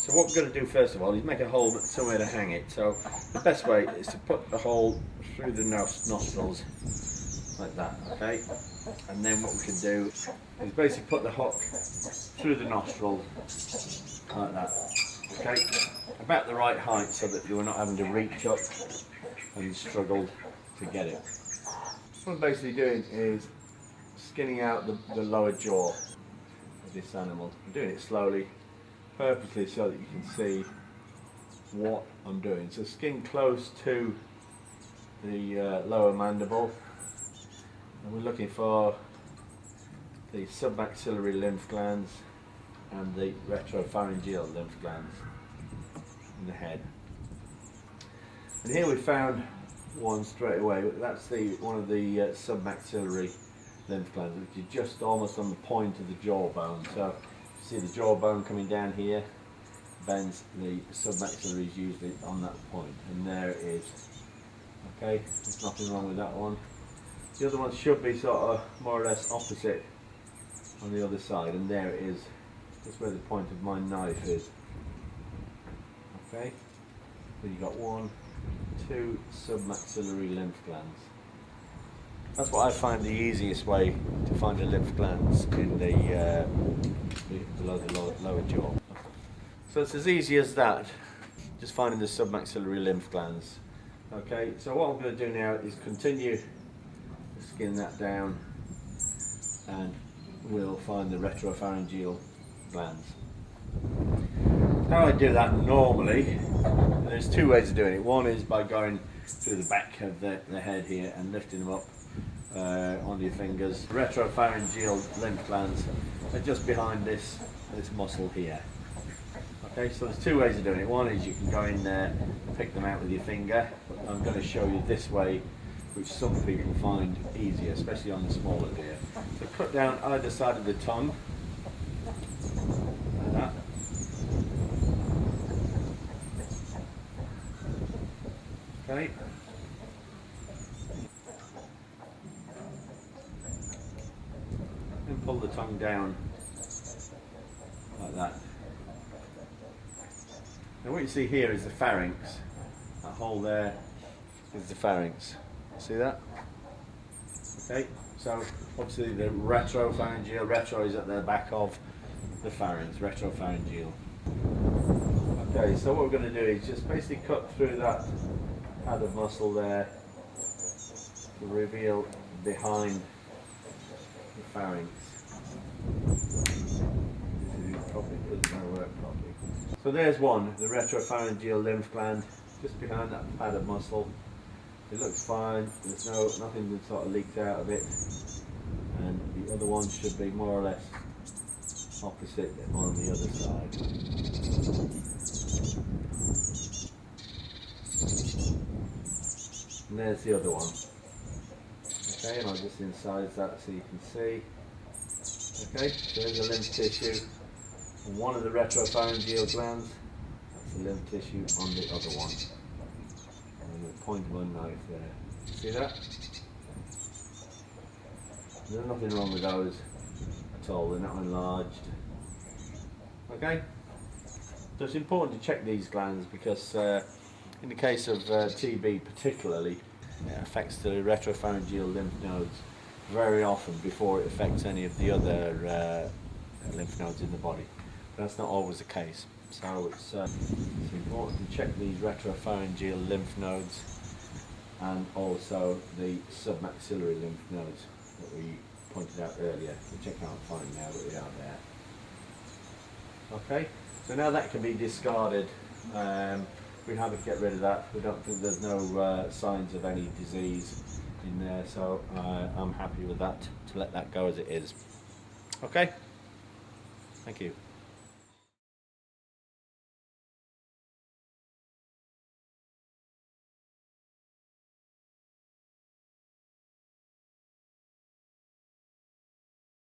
So what we're going to do first of all is make a hole somewhere to hang it. So the best way is to put the hole through the nostrils like that, okay? And then what we can do is basically put the hook through the nostril like that, okay? About the right height so that you're not having to reach up and struggle to get it. What I'm basically doing is skinning out the lower jaw of this animal. I'm doing it slowly, purposely so that you can see what I'm doing. So skin close to the lower mandible, and we're looking for the submaxillary lymph glands and the retropharyngeal lymph glands in the head. And here we found one straight away. That's one of the submaxillary lymph glands, which is just almost on the point of the jawbone. So you see the jawbone coming down here, bends, the submaxillary is usually on that point, and there it is. Okay, there's nothing wrong with that one. The other one should be sort of more or less opposite on the other side, and there it is. That's where the point of my knife is. Okay, so you've got 1, 2 submaxillary lymph glands. That's what I find the easiest way to find the lymph glands in below the lower jaw. So it's as easy as that, just finding the submaxillary lymph glands. Okay, so what I'm going to do now is continue to skin that down, and we'll find the retropharyngeal glands. How I do that normally, there's 2 ways of doing it. One is by going through the back of the head here and lifting them up onto your fingers. The retropharyngeal lymph glands are just behind this muscle here. Okay, so there's 2 ways of doing it. One is you can go in there and pick them out with your finger, but I'm going to show you this way, which some people find easier, especially on the smaller deer. So cut down either side of the tongue, like that. Okay. And pull the tongue down like that. Now what you see here is the pharynx. That hole there is the pharynx. See that? Okay, so obviously the retropharyngeal, retro is at the back of the pharynx, retropharyngeal. Okay, so what we're going to do is just basically cut through that pad of muscle there to reveal behind the pharynx. Probably doesn't work properly. So there's one, the retropharyngeal lymph gland, just behind that pad of muscle. It looks fine, there's nothing that sort of leaked out of it, and the other one should be more or less opposite on the other side. And there's the other one. Okay, and I'll just incise that so you can see. Okay, so there's the lymph tissue on one of the retropharyngeal glands. That's the lymph tissue on the other one. And the point of my knife there. See that? There's nothing wrong with those at all, they're not enlarged. Okay? So it's important to check these glands because in the case of TB particularly, it affects the retropharyngeal lymph nodes very often before it affects any of the other lymph nodes in the body. But that's not always the case. So it's important to check these retropharyngeal lymph nodes and also the submaxillary lymph nodes that we pointed out earlier, which I can't find now, but they are there. Okay, so now that can be discarded. We're happy to get rid of that. We don't think there's no signs of any disease in there, so I'm happy with that, to let that go as it is. Okay, thank you.